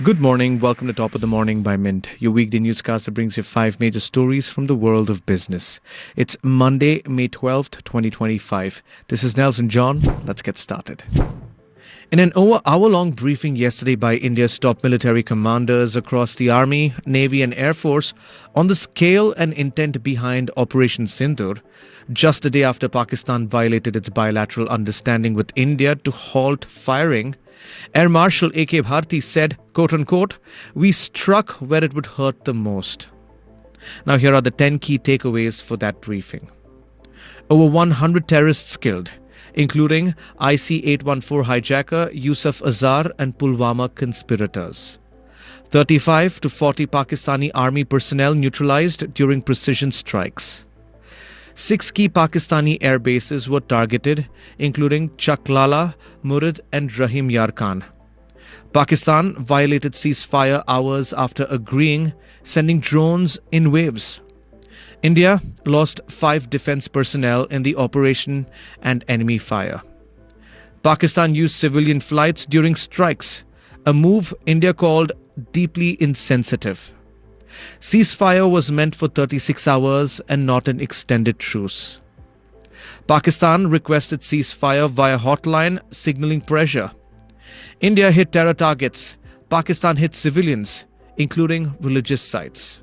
Good morning. Welcome to Top of the Morning by Mint, your weekday newscast that brings you five major stories from the world of business. It's Monday, May 12th, 2025. This is Nelson John. Let's get started. In an hour-long briefing yesterday by India's top military commanders across the Army, Navy and Air Force on the scale and intent behind Operation Sindoor, just a day after Pakistan violated its bilateral understanding with India to halt firing, Air Marshal AK Bharti said, quote-unquote, "We struck where it would hurt the most." Now here are the 10 key takeaways for that briefing. Over 100 terrorists killed, including IC-814 hijacker Yusuf Azhar and Pulwama conspirators. 35 to 40 Pakistani army personnel neutralized during precision strikes. 6 key Pakistani air bases were targeted, including Chaklala, Murid and Rahim Yar Khan. Pakistan violated ceasefire hours after agreeing, sending drones in waves. India lost 5 defense personnel in the operation and enemy fire. Pakistan used civilian flights during strikes, a move India called deeply insensitive. Ceasefire was meant for 36 hours and not an extended truce. Pakistan requested ceasefire via hotline, signaling pressure. India hit terror targets. Pakistan hit civilians, including religious sites.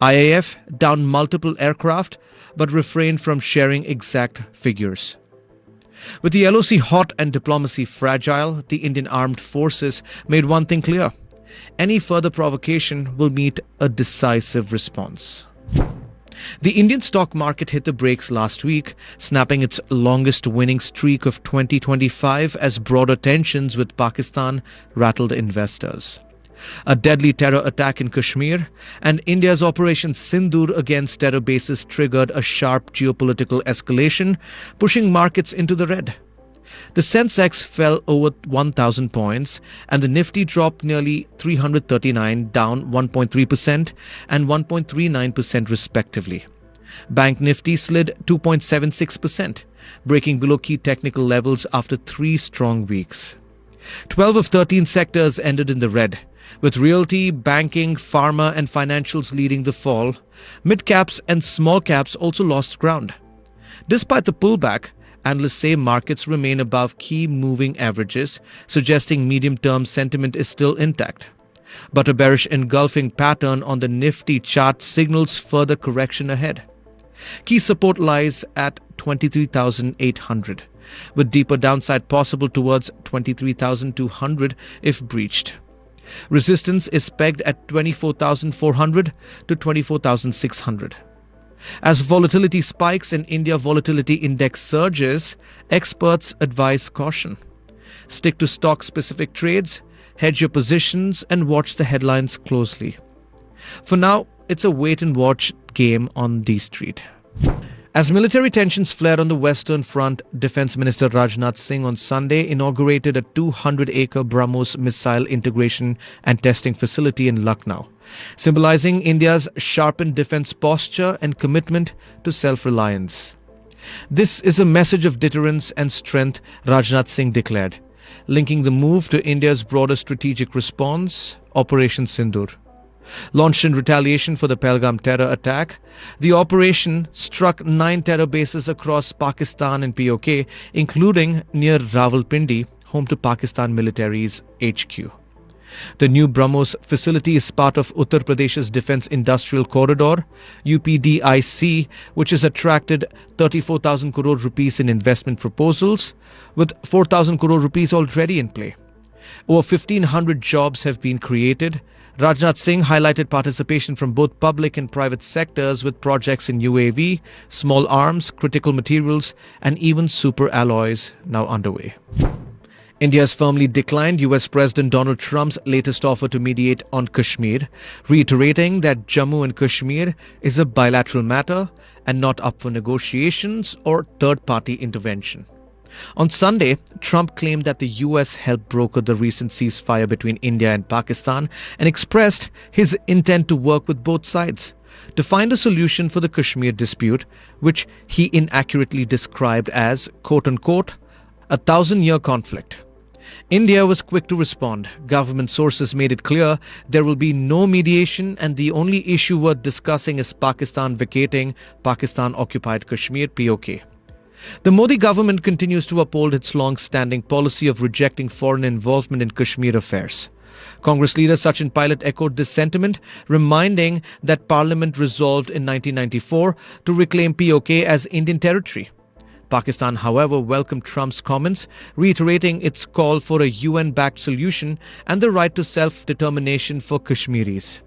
IAF downed multiple aircraft but refrained from sharing exact figures. With the LOC hot and diplomacy fragile, the Indian armed forces made one thing clear: any further provocation will meet a decisive response. The Indian stock market hit the brakes last week, snapping its longest winning streak of 2025 as broader tensions with Pakistan rattled investors. A deadly terror attack in Kashmir and India's Operation Sindoor against terror bases triggered a sharp geopolitical escalation, pushing markets into the red. The Sensex fell over 1,000 points and the Nifty dropped nearly 339, down 1.3% and 1.39% respectively. Bank Nifty slid 2.76%, breaking below key technical levels after 3 strong weeks. 12 of 13 sectors ended in the red, with realty, banking, pharma and financials leading the fall. Mid-caps and small caps also lost ground. Despite the pullback, analysts say markets remain above key moving averages, suggesting medium-term sentiment is still intact. But a bearish engulfing pattern on the Nifty chart signals further correction ahead. Key support lies at 23,800, with deeper downside possible towards 23,200 if breached. Resistance is pegged at 24,400 to 24,600. As volatility spikes and India Volatility Index surges, experts advise caution. Stick to stock-specific trades, hedge your positions, and watch the headlines closely. For now, it's a wait-and-watch game on D Street. As military tensions flared on the Western Front, Defence Minister Rajnath Singh on Sunday inaugurated a 200-acre BrahMos missile integration and testing facility in Lucknow, symbolizing India's sharpened defence posture and commitment to self-reliance. This is a message of deterrence and strength, Rajnath Singh declared, linking the move to India's broader strategic response, Operation Sindoor. Launched in retaliation for the Pahalgam terror attack, the operation struck 9 terror bases across Pakistan and POK, including near Rawalpindi, home to Pakistan military's HQ. The new BrahMos facility is part of Uttar Pradesh's Defence Industrial Corridor, UPDIC, which has attracted 34,000 crore rupees in investment proposals, with 4,000 crore rupees already in play. Over 1,500 jobs have been created. Rajnath Singh highlighted participation from both public and private sectors with projects in UAV, small arms, critical materials, and even super alloys now underway. India has firmly declined US President Donald Trump's latest offer to mediate on Kashmir, reiterating that Jammu and Kashmir is a bilateral matter and not up for negotiations or third-party intervention. On Sunday, Trump claimed that the US helped broker the recent ceasefire between India and Pakistan and expressed his intent to work with both sides to find a solution for the Kashmir dispute, which he inaccurately described as, quote-unquote, a 1,000-year conflict. India was quick to respond. Government sources made it clear there will be no mediation and the only issue worth discussing is Pakistan vacating Pakistan-occupied Kashmir (POK). The Modi government continues to uphold its long-standing policy of rejecting foreign involvement in Kashmir affairs. Congress leader Sachin Pilot echoed this sentiment, reminding that Parliament resolved in 1994 to reclaim POK as Indian territory. Pakistan, however, welcomed Trump's comments, reiterating its call for a UN-backed solution and the right to self-determination for Kashmiris.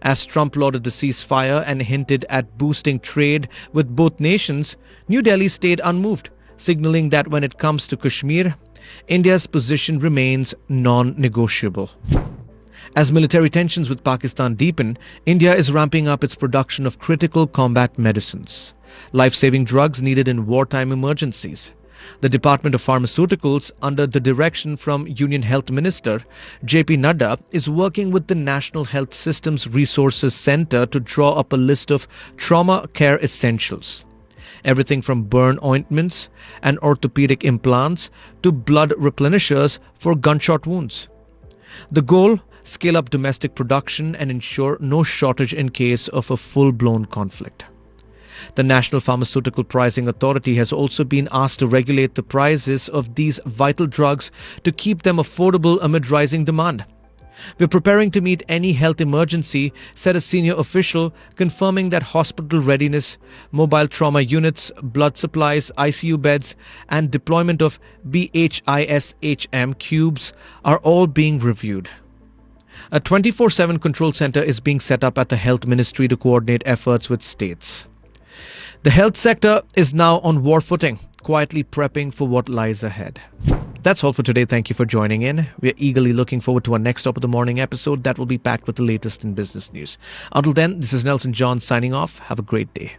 As Trump lauded the ceasefire and hinted at boosting trade with both nations, New Delhi stayed unmoved, signaling that when it comes to Kashmir, India's position remains non-negotiable. As military tensions with Pakistan deepen, India is ramping up its production of critical combat medicines, life-saving drugs needed in wartime emergencies. The Department of Pharmaceuticals, under the direction from Union Health Minister J.P. Nadda, is working with the National Health Systems Resources Center to draw up a list of trauma care essentials. Everything from burn ointments and orthopedic implants to blood replenishers for gunshot wounds. The goal: scale up domestic production and ensure no shortage in case of a full-blown conflict. The National Pharmaceutical Pricing Authority has also been asked to regulate the prices of these vital drugs to keep them affordable amid rising demand. "We're preparing to meet any health emergency," said a senior official, confirming that hospital readiness, mobile trauma units, blood supplies, ICU beds, and deployment of BHISHM cubes are all being reviewed. A 24/7 control center is being set up at the Health Ministry to coordinate efforts with states. The health sector is now on war footing, quietly prepping for what lies ahead. That's all for today. Thank you for joining in. We're eagerly looking forward to our next Top of the Morning episode that will be packed with the latest in business news. Until then, this is Nelson John signing off. Have a great day.